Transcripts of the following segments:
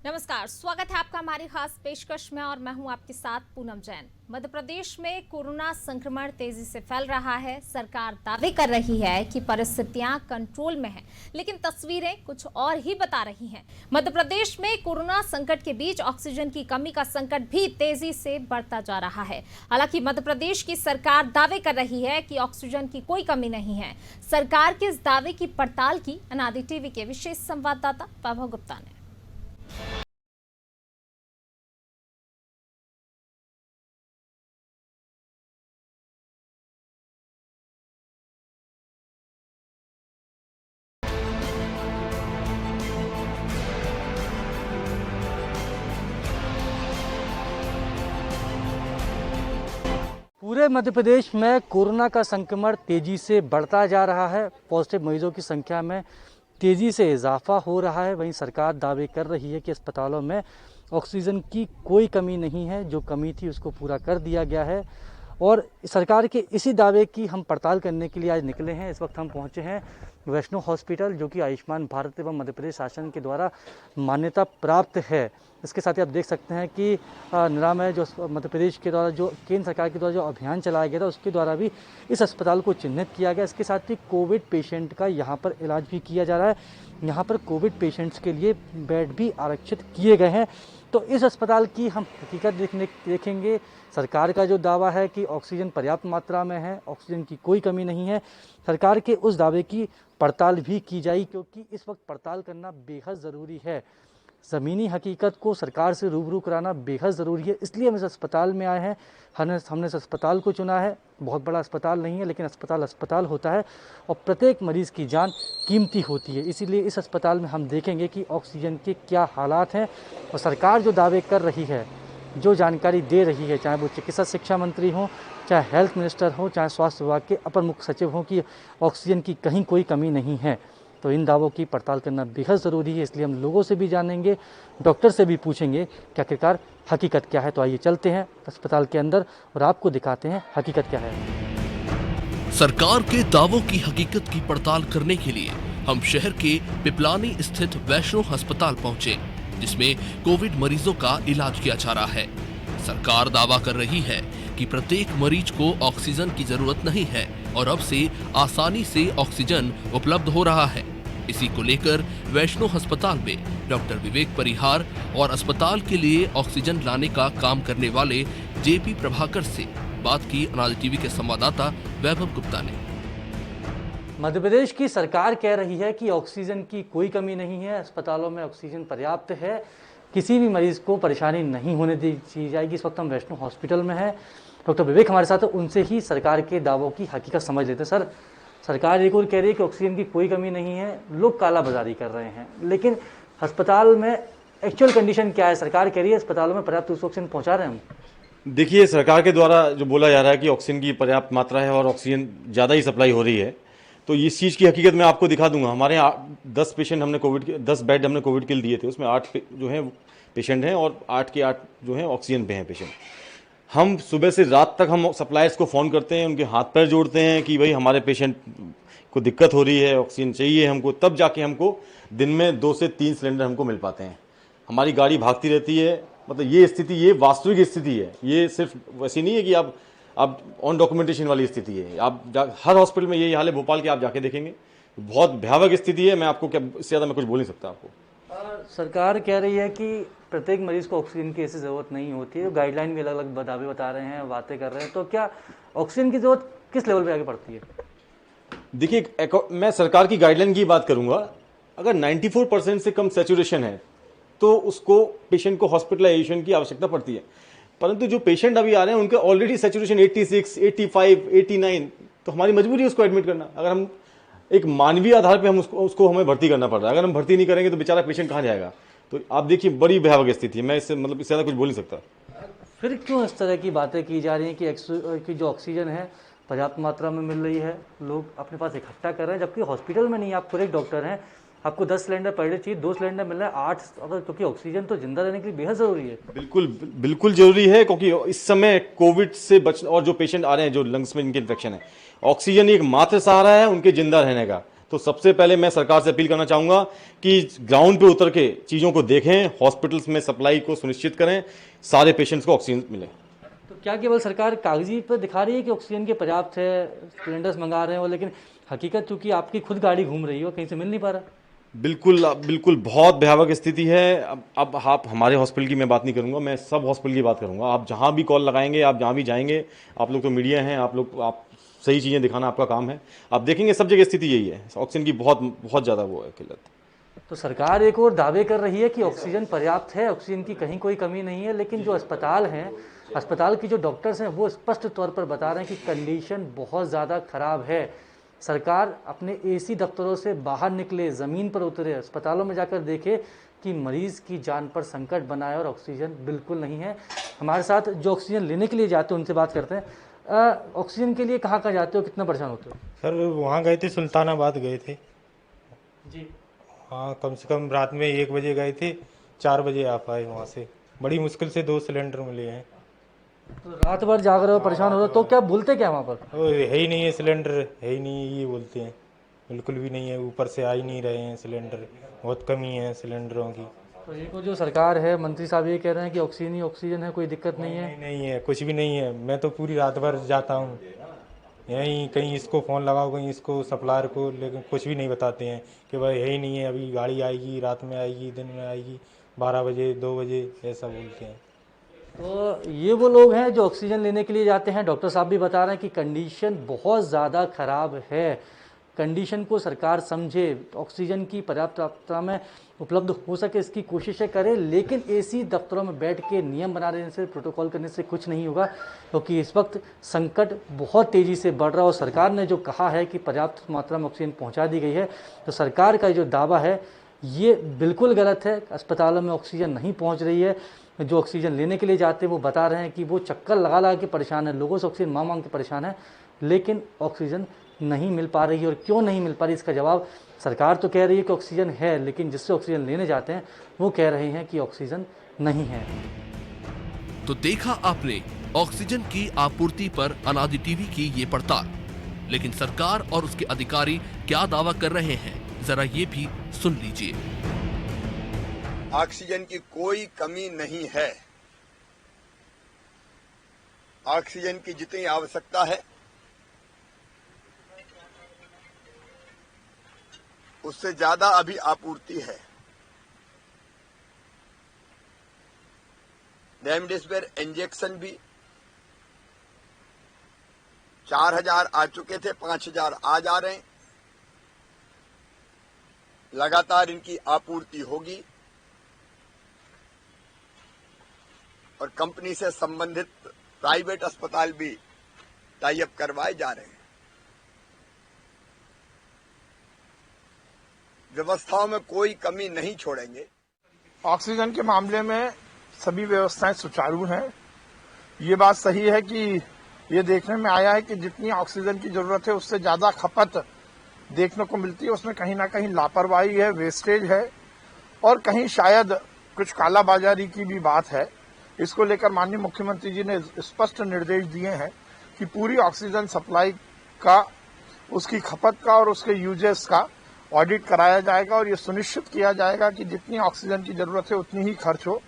नमस्कार, स्वागत है आपका हमारी खास पेशकश में और मैं हूं आपके साथ पूनम जैन। मध्य प्रदेश में कोरोना संक्रमण तेजी से फैल रहा है। सरकार दावे कर रही है कि परिस्थितियां कंट्रोल में हैं, लेकिन तस्वीरें कुछ और ही बता रही हैं। मध्य प्रदेश में कोरोना संकट के बीच ऑक्सीजन की कमी का संकट भी तेजी से बढ़ता जा रहा है। हालांकि मध्य प्रदेश की सरकार दावे कर रही है कि ऑक्सीजन की कोई कमी नहीं है। सरकार के इस दावे की पड़ताल की अनादि टीवी के विशेष संवाददाता वैभव गुप्ता ने। पूरे मध्य प्रदेश में कोरोना का संक्रमण तेज़ी से बढ़ता जा रहा है। पॉजिटिव मरीजों की संख्या में तेज़ी से इजाफा हो रहा है। वहीं सरकार दावे कर रही है कि अस्पतालों में ऑक्सीजन की कोई कमी नहीं है। जो कमी थी उसको पूरा कर दिया गया है और सरकार के इसी दावे की हम पड़ताल करने के लिए आज निकले हैं। इस वक्त हम पहुंचे हैं वैष्णो हॉस्पिटल, जो कि आयुष्मान भारत एवं मध्य प्रदेश शासन के द्वारा मान्यता प्राप्त है। इसके साथ ही आप देख सकते हैं कि निरामय जो मध्य प्रदेश के द्वारा जो केंद्र सरकार के द्वारा जो अभियान चलाया गया था, उसके द्वारा भी इस अस्पताल को चिन्हित किया गया। इसके साथ ही कोविड पेशेंट का यहाँ पर इलाज भी किया जा रहा है। यहाँ पर कोविड पेशेंट्स के लिए बेड भी आरक्षित किए गए हैं। तो इस अस्पताल की हम हकीकत देखेंगे। सरकार का जो दावा है कि ऑक्सीजन पर्याप्त मात्रा में है, ऑक्सीजन की कोई कमी नहीं है, सरकार के उस दावे की पड़ताल भी की जाए, क्योंकि इस वक्त पड़ताल करना बेहद ज़रूरी है। ज़मीनी हकीकत को सरकार से रूबरू कराना बेहद ज़रूरी है। इसलिए हम इस अस्पताल में आए हैं। हमने इस अस्पताल को चुना है। बहुत बड़ा अस्पताल नहीं है, लेकिन अस्पताल होता है और प्रत्येक मरीज़ की जान कीमती होती है। इसीलिए इस अस्पताल में हम देखेंगे कि ऑक्सीजन के क्या हालात हैं और सरकार जो दावे कर रही है, जो जानकारी दे रही है, चाहे वो चिकित्सा शिक्षा मंत्री हों, चाहे हेल्थ मिनिस्टर हो, चाहे स्वास्थ्य विभाग के अपर मुख्य सचिव हों, कि ऑक्सीजन की कहीं कोई कमी नहीं है। तो इन दावों की पड़ताल करना बेहद ज़रूरी है। इसलिए हम लोगों से भी जानेंगे, डॉक्टर से भी पूछेंगे कि आखिरकार हकीकत क्या है। तो आइए चलते हैं अस्पताल के अंदर और आपको दिखाते हैं हकीकत क्या है। सरकार के दावों की हकीकत की पड़ताल करने के लिए हम शहर के पिपलानी स्थित वैष्णो अस्पताल पहुंचे, जिसमें कोविड मरीजों का इलाज किया जा रहा है। सरकार दावा कर रही है कि प्रत्येक मरीज को ऑक्सीजन की जरूरत नहीं है और अब से आसानी से ऑक्सीजन उपलब्ध हो रहा है। इसी को लेकर वैष्णो अस्पताल में डॉक्टर विवेक परिहार और अस्पताल के लिए ऑक्सीजन लाने का काम करने वाले जेपी प्रभाकर से बात की अनादि टीवी के संवाददाता वैभव गुप्ता ने। मध्य प्रदेश की सरकार कह रही है कि ऑक्सीजन की कोई कमी नहीं है, अस्पतालों में ऑक्सीजन पर्याप्त है, किसी भी मरीज को परेशानी नहीं होने दी जाएगी। इस वक्त हम वैष्णो हॉस्पिटल में हैं। डॉक्टर विवेक हमारे साथ है, उनसे ही सरकार के दावों की हकीकत समझ लेते हैं। सर, सरकार एक और कह रही है कि ऑक्सीजन की कोई कमी नहीं है, लोग कालाबाजारी कर रहे हैं, लेकिन अस्पताल में एक्चुअल कंडीशन क्या है? सरकार कह रही है अस्पतालों में पर्याप्त ऑक्सीजन पहुंचा रहे हैं हम। देखिए, सरकार के द्वारा जो बोला जा रहा है कि ऑक्सीजन की पर्याप्त मात्रा है और ऑक्सीजन ज़्यादा ही सप्लाई हो रही है, तो इस चीज़ की हकीकत मैं आपको दिखा दूंगा। हमारे यहाँ 10 पेशेंट हमने 10 बेड हमने कोविड के लिए दिए थे, उसमें 8 जो हैं पेशेंट हैं और 8 के 8 जो हैं ऑक्सीजन पे हैं पेशेंट। हम सुबह से रात तक हम सप्लायर्स को फ़ोन करते हैं, उनके हाथ पैर जोड़ते हैं कि भाई हमारे पेशेंट को दिक्कत हो रही है, ऑक्सीजन चाहिए हमको, तब जाके हमको दिन में 2 से 3 सिलेंडर हमको मिल पाते हैं। हमारी गाड़ी भागती रहती है। मतलब ये स्थिति, ये वास्तविक स्थिति है। ये सिर्फ वैसी नहीं है कि आप ऑन डॉक्यूमेंटेशन वाली स्थिति है। हर हॉस्पिटल में यही हाल है। भोपाल के आप जाके देखेंगे, बहुत भयावह स्थिति है। मैं आपको क्या, इससे ज़्यादा मैं कुछ बोल नहीं सकता आपको। सरकार कह रही है कि प्रत्येक मरीज को ऑक्सीजन की ऐसी ज़रूरत नहीं होती है। गाइडलाइन भी अलग अलग दावे बता रहे हैं, बातें कर रहे हैं। तो क्या ऑक्सीजन की ज़रूरत किस लेवल पे आगे पड़ती है? देखिए, मैं सरकार की गाइडलाइन की बात करूंगा। अगर 94% से कम सैचुरेशन है तो उसको पेशेंट को हॉस्पिटलाइजेशन की आवश्यकता पड़ती है। परंतु जो पेशेंट अभी आ रहे हैं उनके ऑलरेडी सैचुरेशन 86, 85, 89, तो हमारी मजबूरी है उसको एडमिट करना। अगर हम एक मानवीय आधार पे हम उसको हमें भर्ती करना पड़ रहा है। अगर हम भर्ती नहीं करेंगे तो बेचारा पेशेंट कहाँ जाएगा? तो आप देखिए, बड़ी भयावह स्थिति है। मैं इससे इससे ज़्यादा कुछ बोल नहीं सकता। फिर क्यों इस तरह की बातें की जा रही हैं कि जो ऑक्सीजन है पर्याप्त मात्रा में मिल रही है, लोग अपने पास इकट्ठा कर रहे हैं, जबकि हॉस्पिटल में नहीं। आप खुद एक डॉक्टर हैं, आपको 10 सिलेंडर पर डे चाहिए, 2 सिलेंडर मिल रहा है 8, अगर क्योंकि ऑक्सीजन तो जिंदा रहने के लिए बेहद ज़रूरी है। बिल्कुल जरूरी है, क्योंकि इस समय कोविड से बच और जो पेशेंट आ रहे हैं, जो लंग्स में इनके इन्फेक्शन है, ऑक्सीजन एक मात्र सहारा है उनके जिंदा रहने का। तो सबसे पहले मैं सरकार से अपील करना चाहूँगा कि ग्राउंड पे उतर के चीज़ों को देखें, हॉस्पिटल्स में सप्लाई को सुनिश्चित करें, सारे पेशेंट्स को ऑक्सीजन मिले। तो क्या केवल सरकार कागजी पर दिखा रही है कि ऑक्सीजन के पर्याप्त है, सिलेंडर्स मंगा रहे हो, लेकिन हकीकत चूंकि आपकी खुद गाड़ी घूम रही हो, कहीं से मिल नहीं पा रहा? बिल्कुल बहुत भयावक स्थिति है। अब आप हमारे हॉस्पिटल की मैं बात नहीं करूंगा, मैं सब हॉस्पिटल की बात करूंगा। आप जहां भी कॉल लगाएंगे, आप जहां भी जाएंगे, आप लोग तो मीडिया हैं, आप सही चीज़ें दिखाना आपका काम है। आप देखेंगे सब जगह स्थिति यही है, ऑक्सीजन की बहुत ज़्यादा वो है किल्लत। तो सरकार एक और दावे कर रही है कि ऑक्सीजन पर्याप्त है, ऑक्सीजन की कहीं कोई कमी नहीं है, लेकिन जो अस्पताल हैं, अस्पताल की जो डॉक्टर्स हैं वो स्पष्ट तौर पर बता रहे हैं कि कंडीशन बहुत ज़्यादा ख़राब है। सरकार अपने एसी दफ्तरों से बाहर निकले, ज़मीन पर उतरे, अस्पतालों में जाकर देखे कि मरीज़ की जान पर संकट बना है और ऑक्सीजन बिल्कुल नहीं है। हमारे साथ जो ऑक्सीजन लेने के लिए जाते हैं उनसे बात करते हैं। ऑक्सीजन के लिए कहाँ कहाँ जाते हो, कितना परेशान होते हो? सर वहाँ गए थे, सुल्तानाबाद गए थे जी। हाँ, कम से कम रात में 1 बजे गए थे, 4 बजे आ पाए वहाँ से। बड़ी मुश्किल से 2 सिलेंडर मिले हैं। तो रात भर जाग रहे हो, परेशान हो रहे हो, तो क्या बोलते क्या वहाँ पर? वो है ही नहीं है सिलेंडर, है ही नहीं है ये बोलते हैं, बिल्कुल भी नहीं है, ऊपर से आ ही नहीं रहे हैं सिलेंडर, बहुत कमी है सिलेंडरों की। तो ये को जो सरकार है, मंत्री साहब ये कह रहे हैं कि ऑक्सीजन ही ऑक्सीजन है, कोई दिक्कत नहीं है। नहीं है, कुछ भी नहीं है। मैं तो पूरी रात भर जाता हूँ यहीं, कहीं इसको फ़ोन लगाओ, कहीं इसको सप्लायर को, लेकिन कुछ भी नहीं बताते हैं कि भाई है ही नहीं है, अभी गाड़ी आएगी, रात में आएगी, दिन में आएगी, 12 बजे 2 बजे ऐसा बोलते हैं। तो ये वो लोग हैं जो ऑक्सीजन लेने के लिए जाते हैं। डॉक्टर साहब भी बता रहे हैं कि कंडीशन बहुत ज़्यादा ख़राब है, कंडीशन को सरकार समझे, ऑक्सीजन की पर्याप्त मात्रा में उपलब्ध हो सके इसकी कोशिशें करें, लेकिन एसी दफ्तरों में बैठ के नियम बना देने से, प्रोटोकॉल करने से कुछ नहीं होगा, क्योंकि इस वक्त संकट बहुत तेज़ी से बढ़ रहा है। और सरकार ने जो कहा है कि पर्याप्त मात्रा में ऑक्सीजन पहुंचा दी गई है, तो सरकार का जो दावा है ये बिल्कुल गलत है। अस्पतालों में ऑक्सीजन नहीं पहुँच रही है। जो ऑक्सीजन लेने के लिए जाते हैं वो बता रहे हैं कि वो चक्कर लगा लगा के परेशान है, लोगों से ऑक्सीजन मांग के परेशान है, लेकिन ऑक्सीजन नहीं मिल पा रही है। और क्यों नहीं मिल पा रही, इसका जवाब सरकार तो कह रही है कि ऑक्सीजन है, लेकिन जिससे ऑक्सीजन लेने जाते हैं वो कह रहे हैं कि ऑक्सीजन नहीं है। तो देखा आपने ऑक्सीजन की आपूर्ति पर अनादि टीवी की ये पड़ताल, लेकिन सरकार और उसके अधिकारी क्या दावा कर रहे हैं, जरा ये भी सुन लीजिए। ऑक्सीजन की कोई कमी नहीं है। ऑक्सीजन की जितनी आवश्यकता है उससे ज्यादा अभी आपूर्ति है। रेमडेसिविर इंजेक्शन भी 4000 आ चुके थे, 5000 आज आ रहे हैं। लगातार इनकी आपूर्ति होगी और कंपनी से संबंधित प्राइवेट अस्पताल भी टाई अप करवाए जा रहे हैं। व्यवस्थाओं में कोई कमी नहीं छोड़ेंगे। ऑक्सीजन के मामले में सभी व्यवस्थाएं सुचारू हैं। ये बात सही है कि ये देखने में आया है कि जितनी ऑक्सीजन की जरूरत है उससे ज्यादा खपत देखने को मिलती है। उसमें कहीं ना कहीं लापरवाही है, वेस्टेज है और कहीं शायद कुछ कालाबाजारी की भी बात है। इसको लेकर माननीय मुख्यमंत्री जी ने स्पष्ट निर्देश दिए हैं कि पूरी ऑक्सीजन सप्लाई का, उसकी खपत का और उसके यूजेस का ऑडिट कराया जाएगा और ये सुनिश्चित किया जाएगा कि जितनी ऑक्सीजन की जरूरत है उतनी ही खर्च हो।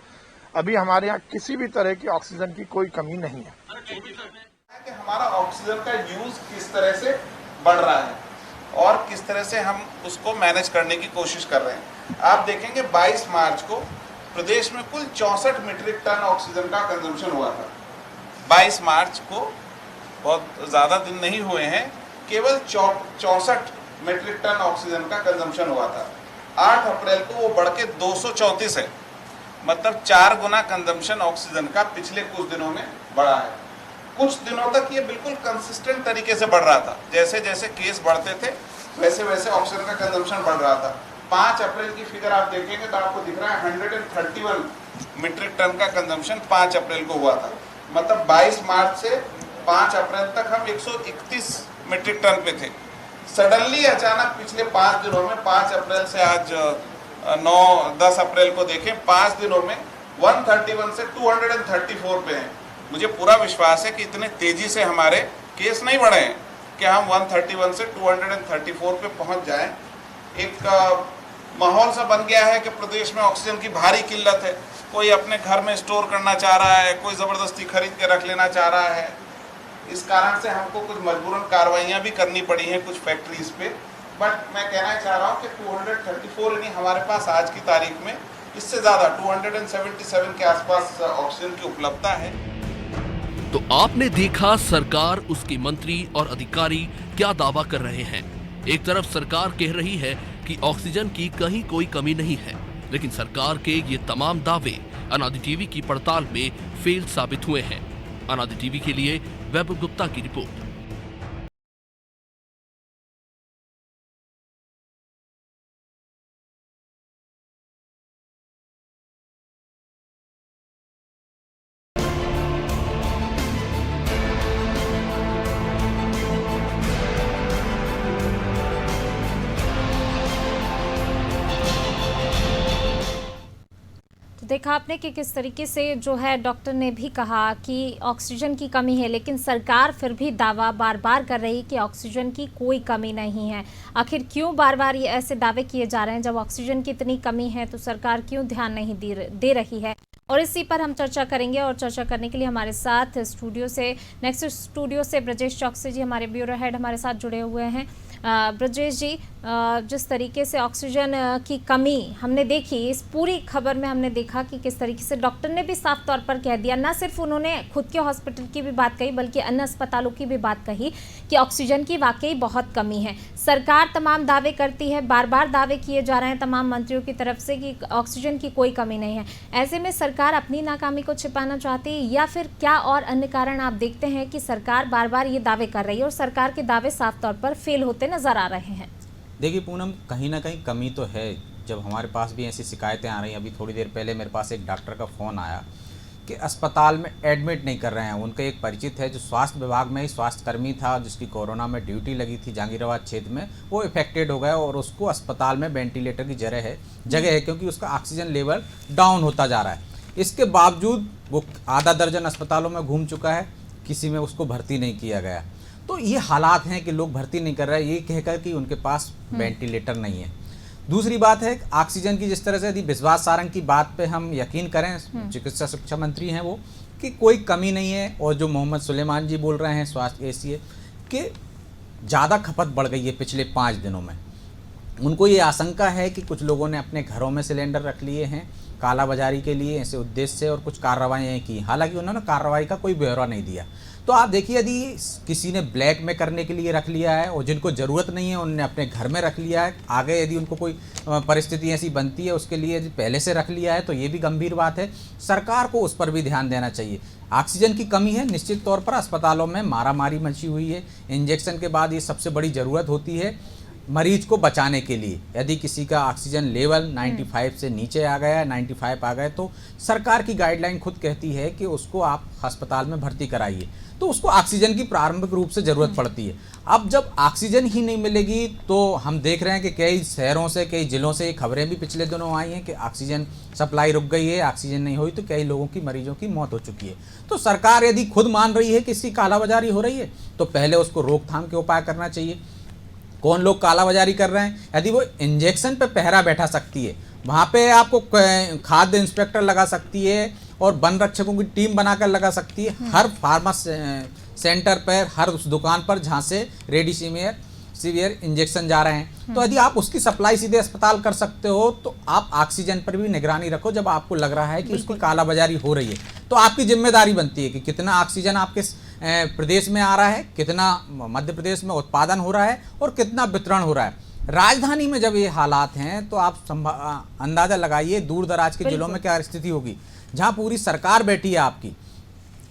अभी हमारे यहाँ किसी भी तरह की ऑक्सीजन की कोई कमी नहीं है। कि हमारा ऑक्सीजन का यूज किस तरह से बढ़ रहा है और किस तरह से हम उसको मैनेज करने की कोशिश कर रहे हैं। आप देखेंगे 22 मार्च को प्रदेश में कुल 64 मीट्रिक टन ऑक्सीजन का कंजम्पशन हुआ था। 22 मार्च को, बहुत ज़्यादा दिन नहीं हुए हैं, केवल 64 मीट्रिक टन ऑक्सीजन का कंजम्पशन हुआ था। 8 अप्रैल को वो बढ़ के 234 है, मतलब 4 गुना कंजम्पशन ऑक्सीजन का पिछले कुछ दिनों में बढ़ा है। कुछ दिनों तक ये बिल्कुल कंसिस्टेंट तरीके से बढ़ रहा था, जैसे जैसे केस बढ़ते थे वैसे वैसे ऑक्सीजन का कंजम्पशन बढ़ रहा था। 5 अप्रैल की फिगर आप देखेंगे तो आपको दिख रहा है 131 मीट्रिक टन का कंजम्पशन 5 अप्रैल को हुआ था। मतलब 22 मार्च से 5 अप्रैल तक हम 131 मीट्रिक टन पे थे। सडनली अचानक पिछले 5 दिनों में, 5 अप्रैल से आज 9-10 अप्रैल को देखें, 5 दिनों में 131 से 234 पे हैं। मुझे पूरा विश्वास है कि इतने तेजी से हमारे केस नहीं बढ़े हैं। कि हम 131 से 234 पे पहुंच जाएं। एक माहौल सा बन गया है कि प्रदेश में ऑक्सीजन की भारी किल्लत है। कोई अपने घर में स्टोर करना चाह रहा है, कोई ज़बरदस्ती खरीद के रख लेना चाह रहा है। इस कारण से हमको कुछ मजबूरन कार्रवाइयाँ भी करनी पड़ी हैं कुछ फैक्ट्रीज पे। बट मैं कहना चाह रहा हूँ कि 234 यानी हमारे पास आज की तारीख में इससे ज़्यादा 277 के आसपास ऑक्सीजन की उपलब्धता है। तो आपने देखा सरकार, उसके मंत्री और अधिकारी क्या दावा कर रहे हैं। एक तरफ सरकार कह रही है कि ऑक्सीजन की कहीं कोई कमी नहीं है, लेकिन सरकार के ये तमाम दावे अनादि टीवी की पड़ताल में फेल साबित हुए हैं। अनादि टीवी के लिए वैभव गुप्ता की रिपोर्ट। देखा आपने कि किस तरीके से जो है डॉक्टर ने भी कहा कि ऑक्सीजन की कमी है, लेकिन सरकार फिर भी दावा बार बार कर रही कि ऑक्सीजन की कोई कमी नहीं है। आखिर क्यों बार बार ये ऐसे दावे किए जा रहे हैं? जब ऑक्सीजन की इतनी कमी है तो सरकार क्यों ध्यान नहीं दे रही है? और इसी पर हम चर्चा करेंगे। और चर्चा करने के लिए हमारे साथ नेक्स्ट स्टूडियो से ब्रजेश चौकसी जी, हमारे ब्यूरो हेड, हमारे साथ जुड़े हुए हैं। ब्रजेश जी, जिस तरीके से ऑक्सीजन की कमी हमने देखी, इस पूरी खबर में हमने देखा कि किस तरीके से डॉक्टर ने भी साफ तौर पर कह दिया, ना सिर्फ उन्होंने खुद के हॉस्पिटल की भी बात कही बल्कि अन्य अस्पतालों की भी बात कही कि ऑक्सीजन की वाकई बहुत कमी है। सरकार तमाम दावे करती है, बार बार दावे किए जा रहे हैं तमाम मंत्रियों की तरफ से कि ऑक्सीजन की कोई कमी नहीं है। ऐसे में सरकार अपनी नाकामी को छिपाना चाहती है या फिर क्या और अन्य कारण आप देखते हैं कि सरकार बार बार ये दावे कर रही है और सरकार के दावे साफ तौर पर फेल होते नजर आ रहे हैं? देखिए पूनम, कहीं ना कहीं कमी तो है। जब हमारे पास भी ऐसी शिकायतें आ रही हैं, अभी थोड़ी देर पहले मेरे पास एक डॉक्टर का फ़ोन आया कि अस्पताल में एडमिट नहीं कर रहे हैं। उनका एक परिचित है जो स्वास्थ्य विभाग में ही स्वास्थ्यकर्मी था, जिसकी कोरोना में ड्यूटी लगी थी जहांगीराबाद क्षेत्र में, वो इफेक्टेड हो गया और उसको अस्पताल में वेंटिलेटर की जगह है क्योंकि उसका ऑक्सीजन लेवल डाउन होता जा रहा है। इसके बावजूद वो आधा दर्जन अस्पतालों में घूम चुका है, किसी में उसको भर्ती नहीं किया गया। तो ये हालात हैं कि लोग भर्ती नहीं कर रहे हैं, ये कहकर कि उनके पास वेंटिलेटर नहीं है। दूसरी बात है ऑक्सीजन की, जिस तरह से यदि विश्वास सारंग की बात पे हम यकीन करें, चिकित्सा शिक्षा मंत्री हैं वो, कि कोई कमी नहीं है, और जो मोहम्मद सुलेमान जी बोल रहे हैं स्वास्थ्य एसीए कि ज़्यादा खपत बढ़ गई है पिछले 5 दिनों में, उनको ये आशंका है कि कुछ लोगों ने अपने घरों में सिलेंडर रख लिए हैं कालाबाजारी के लिए, ऐसे उद्देश्य से, और कुछ कार्रवाइयाँ की। हालांकि उन्होंने कार्रवाई का कोई ब्यौरा नहीं दिया। तो आप देखिए, यदि किसी ने ब्लैक में करने के लिए रख लिया है और जिनको ज़रूरत नहीं है उन्होंने अपने घर में रख लिया है, आगे यदि उनको कोई परिस्थिति ऐसी बनती है उसके लिए यदि पहले से रख लिया है तो ये भी गंभीर बात है। सरकार को उस पर भी ध्यान देना चाहिए। ऑक्सीजन की कमी है, निश्चित तौर पर अस्पतालों में मारामारी मची हुई है। इंजेक्शन के बाद ये सबसे बड़ी ज़रूरत होती है मरीज को बचाने के लिए। यदि किसी का ऑक्सीजन लेवल 95 से नीचे आ गया, 95 आ गए, तो सरकार की गाइडलाइन खुद कहती है कि उसको आप अस्पताल में भर्ती कराइए। तो उसको ऑक्सीजन की प्रारंभिक रूप से ज़रूरत पड़ती है। अब जब ऑक्सीजन ही नहीं मिलेगी तो हम देख रहे हैं कि कई शहरों से, कई ज़िलों से खबरें भी पिछले दिनों आई हैं कि ऑक्सीजन सप्लाई रुक गई है, ऑक्सीजन नहीं हुई तो कई लोगों की, मरीजों की मौत हो चुकी है। तो सरकार यदि खुद मान रही है कि इसकी कालाबाजारी हो रही है तो पहले उसको रोकथाम के उपाय करना चाहिए। कौन लोग कालाबाजारी कर रहे हैं? यदि वो इंजेक्शन पे पहरा बैठा सकती है, वहाँ पे आपको खाद्य इंस्पेक्टर लगा सकती है और वन रक्षकों की टीम बनाकर लगा सकती है हर फार्मा सेंटर पर, हर उस दुकान पर जहाँ से रेमडेसिविर इंजेक्शन जा रहे हैं। तो यदि आप उसकी सप्लाई सीधे अस्पताल कर सकते हो तो आप ऑक्सीजन पर भी निगरानी रखो। जब आपको लग रहा है कि उसकी कालाबाजारी हो रही है तो आपकी जिम्मेदारी बनती है कि कितना ऑक्सीजन आपके प्रदेश में आ रहा है, कितना मध्य प्रदेश में उत्पादन हो रहा है और कितना वितरण हो रहा है। राजधानी में जब ये हालात हैं तो आप अंदाज़ा लगाइए दूर दराज के जिलों में क्या स्थिति होगी, जहाँ पूरी सरकार बैठी है आपकी,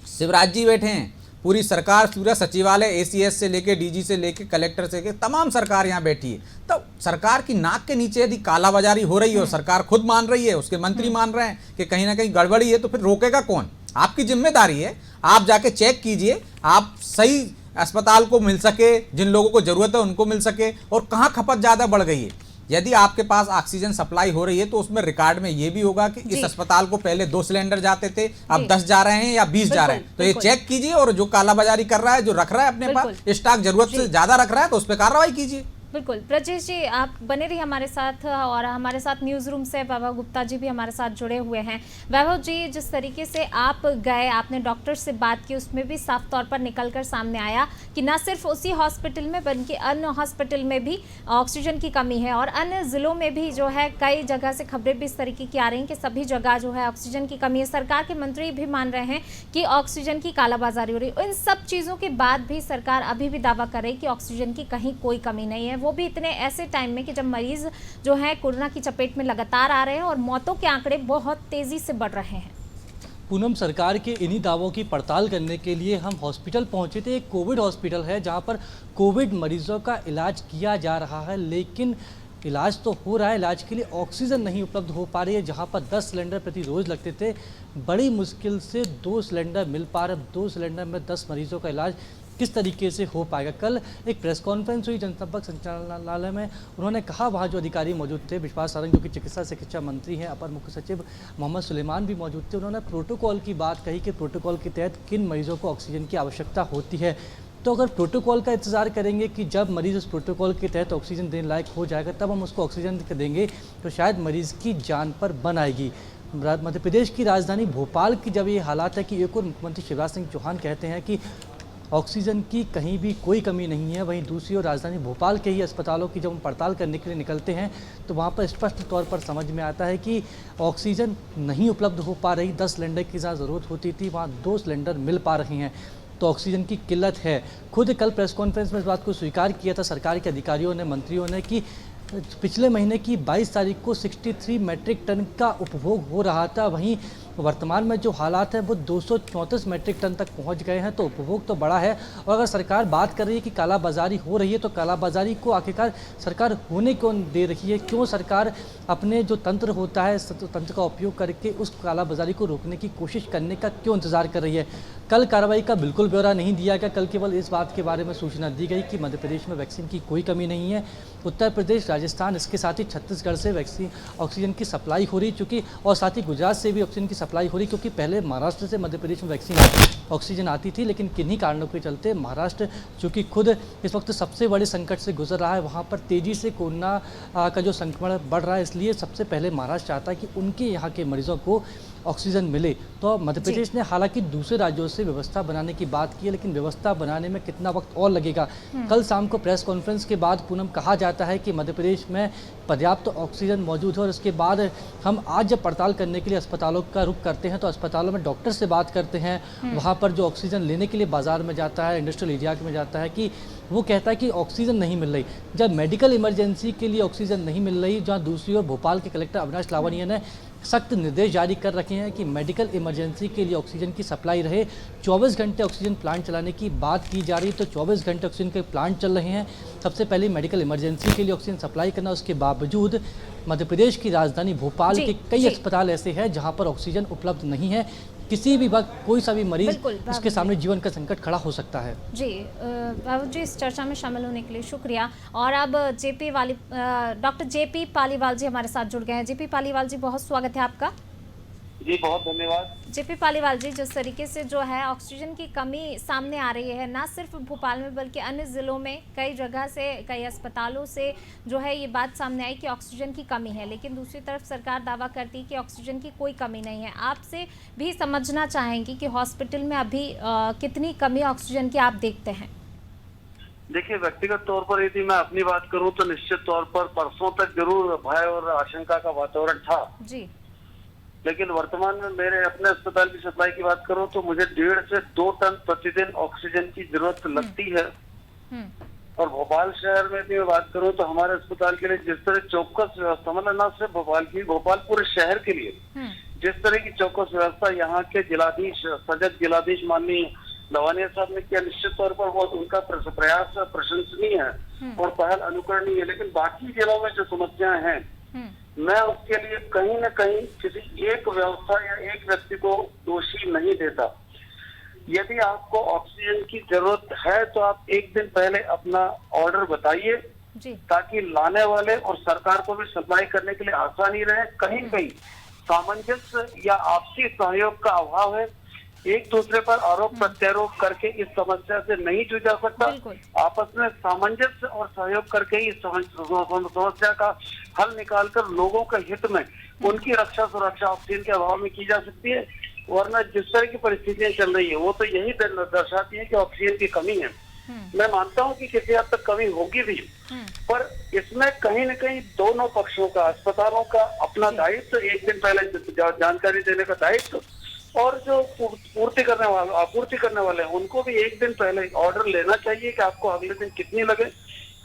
शिवराज जी बैठे हैं, पूरी सरकार, पूरा सचिवालय एसीएस से लेके डीजी से लेके कलेक्टर से लेके तमाम सरकार यहाँ बैठी है। तो सरकार की नाक के नीचे यदि कालाबाजारी हो रही है और सरकार खुद मान रही है, उसके मंत्री मान रहे हैं कि कहीं ना कहीं गड़बड़ी है, तो फिर रोकेगा कौन? आपकी जिम्मेदारी है, आप जाके चेक कीजिए, आप सही अस्पताल को मिल सके, जिन लोगों को ज़रूरत है उनको मिल सके, और कहाँ खपत ज़्यादा बढ़ गई है। यदि आपके पास ऑक्सीजन सप्लाई हो रही है तो उसमें रिकॉर्ड में ये भी होगा कि इस अस्पताल को पहले 2 सिलेंडर जाते थे, अब 10 जा रहे हैं या 20 जा रहे हैं। तो ये चेक कीजिए, और जो कालाबाजारी कर रहा है, जो रख रहा है अपने पास स्टॉक जरूरत से ज्यादा रख रहा है, तो उस पर कार्रवाई कीजिए। बिल्कुल। ब्रजेश जी, आप बने रहिए हमारे साथ, और हमारे साथ न्यूज़ रूम से वैभव गुप्ता जी भी हमारे साथ जुड़े हुए हैं। वैभव जी, जिस तरीके से आप गए, आपने डॉक्टर से बात की, उसमें भी साफ तौर पर निकलकर सामने आया कि न सिर्फ उसी हॉस्पिटल में बल्कि अन्य हॉस्पिटल में भी ऑक्सीजन की कमी है, और अन्य ज़िलों में भी जो है कई जगह से खबरें भी इस तरीके की आ रही हैं कि सभी जगह जो है ऑक्सीजन की कमी है। सरकार के मंत्री भी मान रहे हैं कि ऑक्सीजन की कालाबाजारी हो रही है। इन सब चीज़ों के बाद भी सरकार अभी भी दावा कर रही है कि ऑक्सीजन की कहीं कोई कमी नहीं है, वो भी इतने ऐसे टाइम में कि जब मरीज जो है कोरोना की चपेट में लगातार आ रहे हैं और मौतों के आंकड़े बहुत तेजी से बढ़ रहे हैं। पूनम, सरकार के इन्हीं दावों की पड़ताल करने के लिए हम हॉस्पिटल पहुंचे थे। एक कोविड हॉस्पिटल है जहां पर कोविड मरीजों का इलाज किया जा रहा है, लेकिन इलाज तो हो रहा है, इलाज के लिए ऑक्सीजन नहीं उपलब्ध हो पा रही है। जहां पर 10 सिलेंडर प्रति रोज़ लगते थे, बड़ी मुश्किल से 2 सिलेंडर मिल पा रहे। 2 सिलेंडर में 10 मरीजों का इलाज किस तरीके से हो पाएगा। कल एक प्रेस कॉन्फ्रेंस हुई जनसंपर्क संचालनालय में, उन्होंने कहा, वहाँ जो अधिकारी मौजूद थे, विश्वास सारंग जो कि चिकित्सा शिक्षा मंत्री हैं, अपर मुख्य सचिव मोहम्मद सुलेमान भी मौजूद थे, उन्होंने प्रोटोकॉल की बात कही कि प्रोटोकॉल के तहत किन मरीजों को ऑक्सीजन की आवश्यकता होती है। तो अगर प्रोटोकॉल का इंतजार करेंगे कि जब मरीज़ उस प्रोटोकॉल के तहत ऑक्सीजन देने लायक हो जाएगा तब हम उसको ऑक्सीजन देंगे, तो शायद मरीज़ की जान पर बन आएगी। मध्य प्रदेश की राजधानी भोपाल की जब ये हालात है कि एक और मुख्यमंत्री शिवराज सिंह चौहान कहते हैं कि ऑक्सीजन की कहीं भी कोई कमी नहीं है, वहीं दूसरी ओर राजधानी भोपाल के ही अस्पतालों की जब हम पड़ताल करने के लिए निकलते हैं तो वहाँ पर स्पष्ट तौर पर समझ में आता है कि ऑक्सीजन नहीं उपलब्ध हो पा रही। 10 सिलेंडर की जहाँ ज़रूरत होती थी वहाँ 2 सिलेंडर मिल पा रहे हैं, तो ऑक्सीजन की किल्लत है। खुद कल प्रेस कॉन्फ्रेंस में इस बात को स्वीकार किया था सरकार के अधिकारियों ने, मंत्रियों ने, कि पिछले महीने की 22 तारीख को 63 मैट्रिक टन का उपभोग हो रहा था, वहीं वर्तमान में जो हालात है वो 234 मैट्रिक टन तक पहुंच गए हैं। तो उपभोग तो बड़ा है, और अगर सरकार बात कर रही है कि कालाबाजारी हो रही है, तो कालाबाजारी को आखिरकार सरकार होने क्यों दे रही है? क्यों सरकार अपने जो तंत्र होता है, तंत्र का उपयोग करके उस कालाबाजारी को रोकने की कोशिश करने का क्यों इंतजार कर रही है? कल कार्रवाई का बिल्कुल ब्यौरा नहीं दिया गया, कल केवल इस बात के बारे में सूचना दी गई कि मध्य प्रदेश में वैक्सीन की कोई कमी नहीं है। उत्तर प्रदेश, राजस्थान, इसके साथ ही छत्तीसगढ़ से वैक्सीन ऑक्सीजन की सप्लाई हो रही, चूँकि और साथ ही गुजरात से भी ऑक्सीजन की सप्लाई हो रही, क्योंकि पहले महाराष्ट्र से मध्य प्रदेश में वैक्सीन ऑक्सीजन आती थी, लेकिन किन्हीं कारणों के चलते महाराष्ट्र चूँकि खुद इस वक्त सबसे बड़े संकट से गुजर रहा है, वहाँ पर तेज़ी से कोरोना का जो संक्रमण बढ़ रहा है, इसलिए सबसे पहले महाराष्ट्र चाहता है कि उनके यहाँ के मरीजों को ऑक्सीजन मिले। तो मध्य प्रदेश ने हालांकि दूसरे राज्यों से व्यवस्था बनाने की बात की है, लेकिन व्यवस्था बनाने में कितना वक्त और लगेगा। कल शाम को प्रेस कॉन्फ्रेंस के बाद पूनम कहा जाता है कि मध्य प्रदेश में पर्याप्त ऑक्सीजन मौजूद है, और इसके बाद हम आज जब पड़ताल करने के लिए अस्पतालों का रुख करते हैं तो अस्पतालों में डॉक्टर से बात करते हैं, वहाँ पर जो ऑक्सीजन लेने के लिए बाजार में जाता है, इंडस्ट्रियल एरिया में जाता है, कि वो कहता है कि ऑक्सीजन नहीं मिल रही। जब मेडिकल इमरजेंसी के लिए ऑक्सीजन नहीं मिल रही, जहाँ दूसरी ओर भोपाल के कलेक्टर अविनाश लावनिया ने सख्त निर्देश जारी कर रखे हैं कि मेडिकल इमरजेंसी के लिए ऑक्सीजन की सप्लाई रहे। 24 घंटे ऑक्सीजन प्लांट चलाने की बात की जा रही, तो 24 घंटे ऑक्सीजन के प्लांट चल रहे हैं। सबसे पहले मेडिकल इमरजेंसी के लिए ऑक्सीजन सप्लाई करना, उसके बावजूद मध्य प्रदेश की राजधानी भोपाल के कई अस्पताल ऐसे हैं जहाँ पर ऑक्सीजन उपलब्ध नहीं है। किसी भी वक्त कोई सा भी मरीज उसके सामने जीवन का संकट खड़ा हो सकता है। जी बाबू जी, इस चर्चा में शामिल होने के लिए शुक्रिया। और अब डॉक्टर जेपी पालीवाल जी हमारे साथ जुड़ गए हैं। जेपी पालीवाल जी, बहुत स्वागत है आपका। जी बहुत धन्यवाद। जेपी पालीवाल जी, जिस तरीके से जो है ऑक्सीजन की कमी सामने आ रही है, ना सिर्फ भोपाल में बल्कि अन्य ज़िलों में कई जगह से, कई अस्पतालों से जो है ये बात सामने आई कि ऑक्सीजन की कमी है, लेकिन दूसरी तरफ सरकार दावा करती है कि ऑक्सीजन की कोई कमी नहीं है। आपसे भी समझना चाहेंगी कि हॉस्पिटल में अभी कितनी कमी ऑक्सीजन की आप देखते हैं? देखिए, व्यक्तिगत तौर पर यदि मैं अपनी बात करूं तो निश्चित तौर पर परसों तक जरूर भय और आशंका का वातावरण था जी, लेकिन वर्तमान में मेरे अपने अस्पताल की सप्लाई की बात करूं तो मुझे 1.5 से 2 टन प्रतिदिन ऑक्सीजन की जरूरत लगती है। और भोपाल शहर में भी मैं बात करूं तो हमारे अस्पताल के लिए जिस तरह चौकस व्यवस्था, मतलब न सिर्फ भोपाल की, भोपाल पूरे शहर के लिए जिस तरह की चौकस व्यवस्था यहाँ के जिलाधीश, सजग जिलाधीश माननीय लवानिया साहब ने किया, निश्चित तौर पर वो उनका प्रयास प्रशंसनीय है और पहल अनुकरणीय है। लेकिन बाकी जिलों में जो समस्याएं हैं, मैं उसके लिए कहीं न कहीं किसी एक व्यवस्था या एक व्यक्ति को दोषी नहीं देता। यदि आपको ऑक्सीजन की जरूरत है तो आप एक दिन पहले अपना ऑर्डर बताइए, जी। ताकि लाने वाले और सरकार को भी सप्लाई करने के लिए आसानी रहे। कहीं कहीं सामंजस्य या आपसी सहयोग का अभाव है, एक दूसरे पर आरोप प्रत्यारोप करके इस समस्या से नहीं जूझा सकता। आपस में सामंजस्य और सहयोग करके इस समस्या का हल निकालकर लोगों के हित में उनकी रक्षा सुरक्षा ऑक्सीजन के अभाव में की जा सकती है। वरना जिस तरह की परिस्थितियां चल रही है वो तो यही दर्शाती है कि ऑक्सीजन की कमी है। मैं मानता हूं कि किसी हद तक कमी होगी भी, पर इसमें कहीं न कहीं दोनों पक्षों का, अस्पतालों का अपना दायित्व, एक दिन पहले जानकारी देने का दायित्व, और जो आपूर्ति करने वाले हैं उनको भी एक दिन पहले ऑर्डर लेना चाहिए कि आपको अगले दिन कितनी लगे।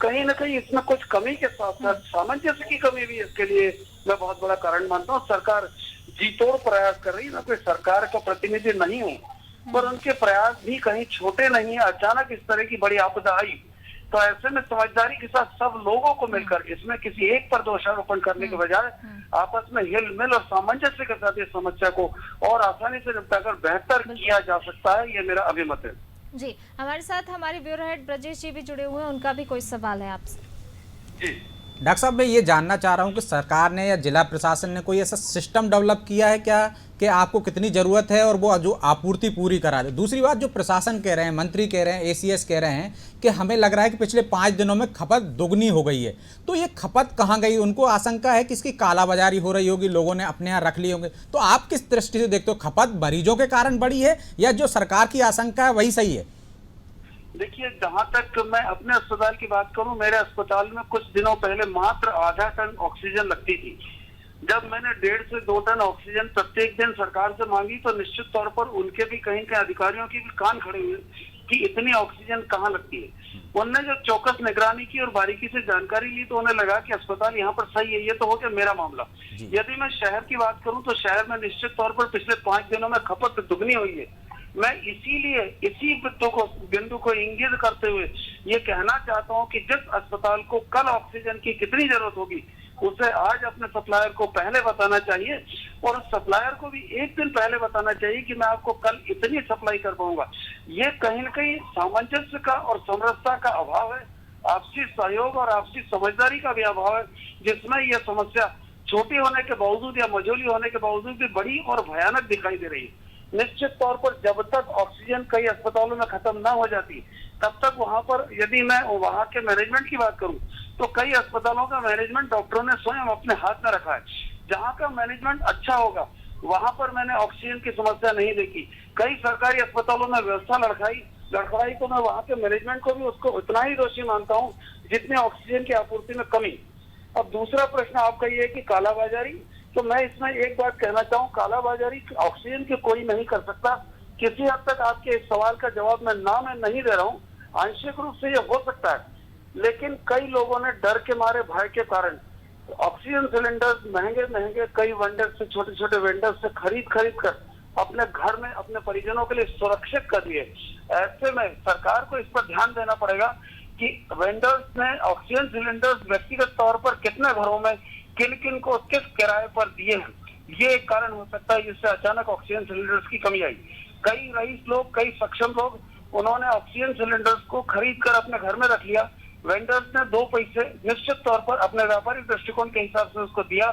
कहीं न कहीं इसमें कुछ कमी के साथ साथ सामंजस्य की कमी भी इसके लिए मैं बहुत बड़ा कारण मानता हूँ। सरकार जी तोड़ प्रयास कर रही है, मैं कोई सरकार का प्रतिनिधि नहीं हूँ, पर उनके प्रयास भी कहीं छोटे नहीं है। अचानक इस तरह की बड़ी आपदा आई तो ऐसे में समझदारी के साथ सब लोगों को मिलकर, इसमें किसी एक पर दोषारोपण करने के बजाय आपस में हिल मिल और सामंजस्य के साथ इस समस्या को और आसानी से निपटाकर बेहतर किया जा सकता है, ये मेरा अभिमत है। जी, हमारे साथ हमारे ब्यूरो हेड ब्रजेश जी भी जुड़े हुए हैं, उनका भी कोई सवाल है आपसे। जी डॉक्टर साहब, मैं ये जानना चाह रहा हूँ कि सरकार ने या जिला प्रशासन ने कोई ऐसा सिस्टम डेवलप किया है क्या कि आपको कितनी ज़रूरत है और वो जो आपूर्ति पूरी करा दे। दूसरी बात, जो प्रशासन कह रहे हैं, मंत्री कह रहे हैं, एसीएस कह रहे हैं कि हमें लग रहा है कि पिछले 5 दिनों में खपत दोगुनी हो गई है, तो ये खपत कहाँ गई? उनको आशंका है कि इसकी कालाबाजारी हो रही होगी, लोगों ने अपने यहाँ रख लिए होंगे। तो आप किस दृष्टि से देखते हो, खपत मरीजों के कारण बढ़ी है या जो सरकार की आशंका है वही सही है? देखिए, जहां तक मैं अपने अस्पताल की बात करूं, मेरे अस्पताल में कुछ दिनों पहले मात्र आधा टन ऑक्सीजन लगती थी। जब मैंने 1.5 से 2 टन ऑक्सीजन प्रत्येक दिन सरकार से मांगी तो निश्चित तौर पर उनके भी कहीं के अधिकारियों की भी कान खड़े हुए कि इतनी ऑक्सीजन कहाँ लगती है। उनने जब चौकस निगरानी की और बारीकी से जानकारी ली तो उन्हें लगा कि अस्पताल यहाँ पर सही है। ये तो हो गया मेरा मामला। यदि मैं शहर की बात करूं तो शहर में निश्चित तौर पर पिछले 5 दिनों में खपत दुगनी हुई है। मैं इसीलिए इसी बिंदु को इंगित करते हुए ये कहना चाहता हूं कि जिस अस्पताल को कल ऑक्सीजन की कितनी जरूरत होगी उसे आज अपने सप्लायर को पहले बताना चाहिए और सप्लायर को भी एक दिन पहले बताना चाहिए कि मैं आपको कल इतनी सप्लाई कर पाऊंगा। ये कहीं न कहीं सामंजस्य का और समरसता का अभाव है, आपसी सहयोग और आपसी समझदारी का भी अभाव है, जिसमें यह समस्या छोटी होने के बावजूद या मझोली होने के बावजूद भी बड़ी और भयानक दिखाई दे रही है। निश्चित तौर पर जब तक ऑक्सीजन कई अस्पतालों में खत्म ना हो जाती तब तक वहां पर, यदि मैं वहां के मैनेजमेंट की बात करूं तो कई अस्पतालों का मैनेजमेंट डॉक्टरों ने स्वयं अपने हाथ में रखा है। जहां का मैनेजमेंट अच्छा होगा वहां पर मैंने ऑक्सीजन की समस्या नहीं देखी। कई सरकारी अस्पतालों में व्यवस्था लड़खड़ाई तो मैं वहां के मैनेजमेंट को भी उसको उतना ही दोषी मानता हूँ जितने ऑक्सीजन की आपूर्ति में कमी। अब दूसरा प्रश्न आपका ये है कि कालाबाजारी, तो मैं इसमें एक बात कहना चाहूँ, कालाबाजारी ऑक्सीजन की कोई नहीं कर सकता। किसी हद तक आपके इस सवाल का जवाब मैं नहीं दे रहा हूँ, आंशिक रूप से ये हो सकता है, लेकिन कई लोगों ने डर के मारे, भय के कारण ऑक्सीजन सिलेंडर महंगे कई वेंडर से, छोटे छोटे वेंडर से खरीद कर अपने घर में अपने परिजनों के लिए सुरक्षित कर दिए। ऐसे में सरकार को इस पर ध्यान देना पड़ेगा कि वेंडर्स ने ऑक्सीजन सिलेंडर्स व्यक्तिगत तौर पर कितने घरों में किन को किस किराए पर दिए हैं। ये एक कारण हो सकता है जिससे अचानक ऑक्सीजन सिलेंडर्स की कमी आई। कई रईस लोग, कई सक्षम लोग, उन्होंने ऑक्सीजन सिलेंडर्स को खरीद कर अपने घर में रख लिया। वेंडर्स ने 2 पैसे निश्चित तौर पर अपने व्यापारिक दृष्टिकोण के हिसाब से उसको दिया।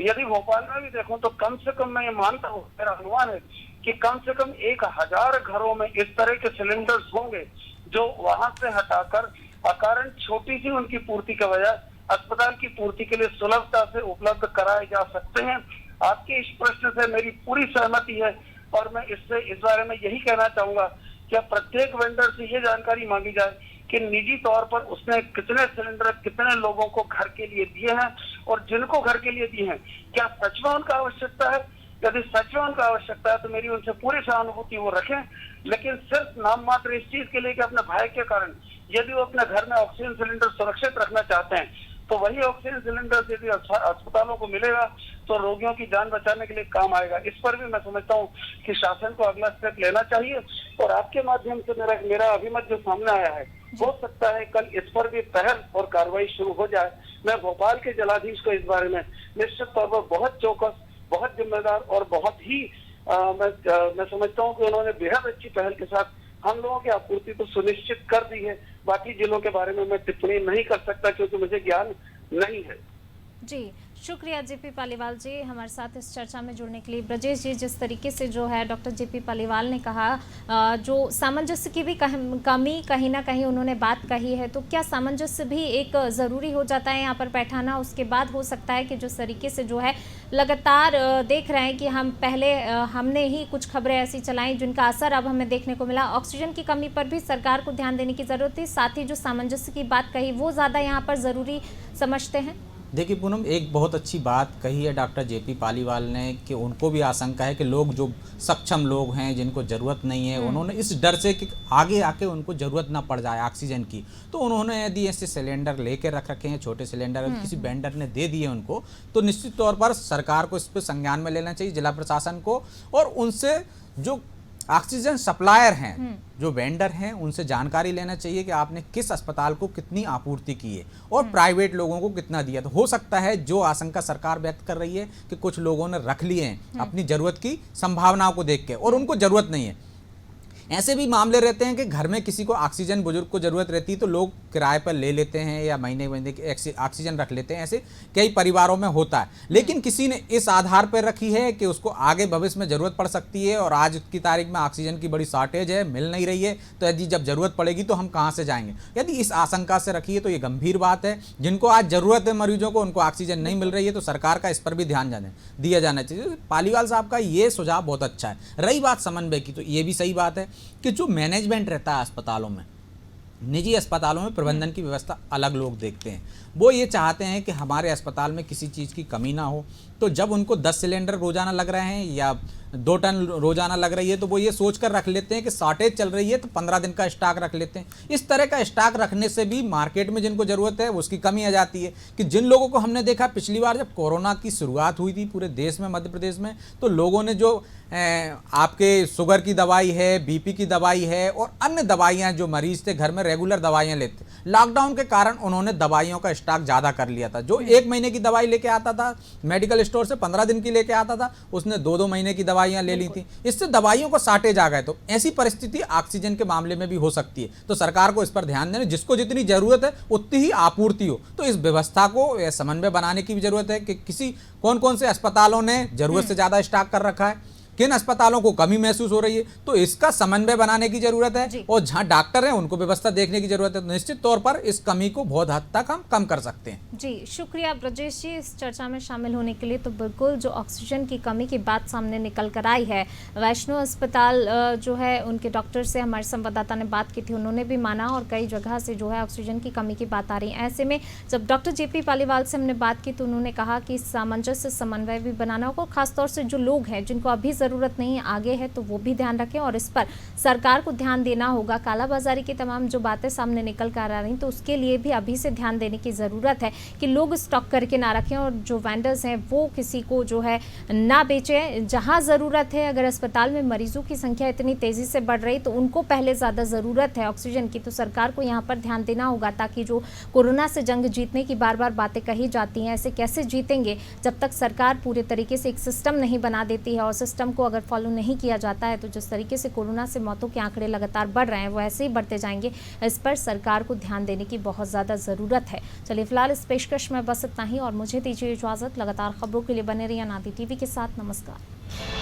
यदि भोपाल में भी देखूं तो कम से कम मैं ये मानता हूँ, मेरा अनुमान है कि कम से कम 1000 घरों में इस तरह के सिलेंडर्स होंगे जो वहां से हटाकर अकारण छोटी सी उनकी पूर्ति के बजाय अस्पताल की पूर्ति के लिए सुलभता से उपलब्ध कराए जा सकते हैं। आपके इस प्रश्न से मेरी पूरी सहमति है और मैं इस बारे में यही कहना चाहूंगा कि प्रत्येक वेंडर से ये जानकारी मांगी जाए कि निजी तौर पर उसने कितने सिलेंडर कितने लोगों को घर के लिए दिए हैं और जिनको घर के लिए दिए हैं क्या सच में उनका आवश्यकता है। यदि सच में उनका आवश्यकता है तो मेरी उनसे पूरी सहानुभूति वो रखें, लेकिन सिर्फ नाम मात्र इस चीज के लिए कि अपने भय के कारण यदि वो अपने घर में ऑक्सीजन सिलेंडर सुरक्षित रखना चाहते हैं तो वही ऑक्सीजन सिलेंडर यदि अस्पतालों को मिलेगा तो रोगियों की जान बचाने के लिए काम आएगा। इस पर भी मैं समझता हूँ कि शासन को अगला स्टेप लेना चाहिए और आपके माध्यम से मेरा अभिमत जो सामने आया है, हो सकता है कल इस पर भी पहल और कार्रवाई शुरू हो जाए। मैं भोपाल के जिलाधीश को इस बारे में निश्चित तौर पर बहुत चौकस, बहुत जिम्मेदार और बहुत ही मैं समझता हूँ कि उन्होंने बेहद अच्छी पहल के साथ हम लोगों की आपूर्ति तो सुनिश्चित कर दी है बाकी जिलों के बारे में मैं टिप्पणी नहीं कर सकता क्योंकि मुझे ज्ञान नहीं है। जी, शुक्रिया जेपी पालीवाल जी हमारे साथ इस चर्चा में जुड़ने के लिए। ब्रजेश जी, जिस तरीके से जो है डॉक्टर जेपी पालीवाल ने कहा, जो सामंजस्य की भी कमी कहीं ना कहीं उन्होंने बात कही है, तो क्या सामंजस्य भी एक ज़रूरी हो जाता है यहाँ पर बैठाना? उसके बाद हो सकता है कि जिस तरीके से जो है लगातार देख रहे हैं कि हम पहले हमने ही कुछ खबरें ऐसी चलाई जिनका असर अब हमें देखने को मिला। ऑक्सीजन की कमी पर भी सरकार को ध्यान देने की ज़रूरत थी, साथ ही जो सामंजस्य की बात कही वो ज़्यादा यहाँ पर ज़रूरी समझते हैं। देखिए पूनम, एक बहुत अच्छी बात कही है डॉक्टर जेपी पालीवाल ने कि उनको भी आशंका है कि लोग जो सक्षम लोग हैं जिनको ज़रूरत नहीं है, उन्होंने इस डर से कि आगे आके उनको ज़रूरत ना पड़ जाए ऑक्सीजन की, तो उन्होंने यदि ऐसे सिलेंडर लेके रख रखे हैं, छोटे सिलेंडर किसी वेंडर ने दे दिए उनको, तो निश्चित तौर पर सरकार को इस पर संज्ञान में लेना चाहिए, जिला प्रशासन को, और उनसे जो ऑक्सीजन सप्लायर हैं, जो वेंडर हैं, उनसे जानकारी लेना चाहिए कि आपने किस अस्पताल को कितनी आपूर्ति की है और प्राइवेट लोगों को कितना दिया। तो हो सकता है जो आशंका सरकार व्यक्त कर रही है कि कुछ लोगों ने रख लिए हैं अपनी ज़रूरत की संभावनाओं को देख के और उनको ज़रूरत नहीं है। ऐसे भी मामले रहते हैं कि घर में किसी को ऑक्सीजन, बुजुर्ग को ज़रूरत रहती है तो लोग किराए पर ले लेते हैं या महीने महीने की ऑक्सीजन रख लेते हैं, ऐसे कई परिवारों में होता है। लेकिन किसी ने इस आधार पर रखी है कि उसको आगे भविष्य में ज़रूरत पड़ सकती है और आज की तारीख में ऑक्सीजन की बड़ी शॉर्टेज है, मिल नहीं रही है, तो यदि जब ज़रूरत पड़ेगी तो हम कहाँ से जाएंगे। यदि इस आशंका से रखी है तो ये गंभीर बात है। जिनको आज ज़रूरत है मरीजों को, उनको ऑक्सीजन नहीं मिल रही है, तो सरकार का इस पर भी ध्यान दिया जाना चाहिए। पालीवाल साहब का ये सुझाव बहुत अच्छा है। रही बात समन्वय की, तो ये भी सही बात है कि जो मैनेजमेंट रहता है अस्पतालों में, निजी अस्पतालों में प्रबंधन की व्यवस्था अलग लोग देखते हैं। वो ये चाहते हैं कि हमारे अस्पताल में किसी चीज़ की कमी ना हो, तो जब उनको 10 सिलेंडर रोजाना लग रहे हैं या 2 टन रोजाना लग रही है, तो वो ये सोच कर रख लेते हैं कि शॉर्टेज चल रही है तो 15 दिन का स्टॉक रख लेते हैं। इस तरह का स्टॉक रखने से भी मार्केट में जिनको ज़रूरत है उसकी कमी आ जाती है। कि जिन लोगों को हमने देखा पिछली बार जब कोरोना की शुरुआत हुई थी पूरे देश में, मध्य प्रदेश में, तो लोगों ने जो आपके शुगर की दवाई है, बीपी की दवाई है और अन्य दवाइयाँ, जो मरीज थे घर में रेगुलर दवाइयाँ लेते, लॉकडाउन के कारण उन्होंने दवाइयों का स्टॉक ज़्यादा कर लिया था। जो 1 महीने की दवाई लेके आता था मेडिकल स्टोर से, 15 दिन की लेके आता था, उसने 2-2 महीने की दवाइयाँ ले ली थी। इससे दवाइयों को शॉर्टेज आ गए। तो ऐसी परिस्थिति ऑक्सीजन के मामले में भी हो सकती है। तो सरकार को इस पर ध्यान देना, जिसको जितनी जरूरत है उतनी ही आपूर्ति हो। तो इस व्यवस्था को समन्वय बनाने की भी जरूरत है कि कौन कौन से अस्पतालों ने जरूरत से ज्यादा स्टॉक कर रखा है, किन अस्पतालों को कमी महसूस हो रही है, तो इसका समन्वय बनाने की जरूरत है। और जहां डॉक्टर हैं उनको व्यवस्था देखने की जरूरत है। तो निश्चित तौर पर इस कमी को बहुत हद तक हम कम कर सकते हैं। जी, शुक्रिया ब्रजेश जी इस चर्चा में शामिल होने के लिए। तो बिल्कुल जो ऑक्सीजन की कमी की बात सामने निकल कर आई है, वैष्णो अस्पताल जो है उनके डॉक्टर से हमारे संवाददाता ने बात की थी, उन्होंने भी माना और कई जगह से जो है ऑक्सीजन की कमी की बात आ रही है। ऐसे में जब डॉक्टर जेपी पालीवाल से हमने बात की तो उन्होंने कहा कि सामंजस्य समन्वय भी बनाना होगा, खासतौर से जो लोग हैं जिनको अभी ज़रूरत नहीं है, आगे है, तो वो भी ध्यान रखें और इस पर सरकार को ध्यान देना होगा। कालाबाजारी की तमाम जो बातें सामने निकल कर आ रही तो उसके लिए भी अभी से ध्यान देने की ज़रूरत है कि लोग स्टॉक करके ना रखें और जो वेंडर्स हैं वो किसी को जो है ना बेचें। जहां ज़रूरत है, अगर अस्पताल में मरीजों की संख्या इतनी तेज़ी से बढ़ रही तो उनको पहले ज़्यादा ज़रूरत है ऑक्सीजन की, तो सरकार को यहाँ पर ध्यान देना होगा ताकि जो कोरोना से जंग जीतने की बार बार बातें कही जाती हैं, ऐसे कैसे जीतेंगे जब तक सरकार पूरे तरीके से एक सिस्टम नहीं बना देती है। और सिस्टम को अगर फॉलो नहीं किया जाता है तो जिस तरीके से कोरोना से मौतों के आंकड़े लगातार बढ़ रहे हैं वो ऐसे ही बढ़ते जाएंगे। इस पर सरकार को ध्यान देने की बहुत ज़्यादा ज़रूरत है। चलिए फिलहाल इस पेशकश में बस इतना ही और मुझे दीजिए इजाज़त। लगातार खबरों के लिए बने रहिए अनादि टीवी के साथ। नमस्कार।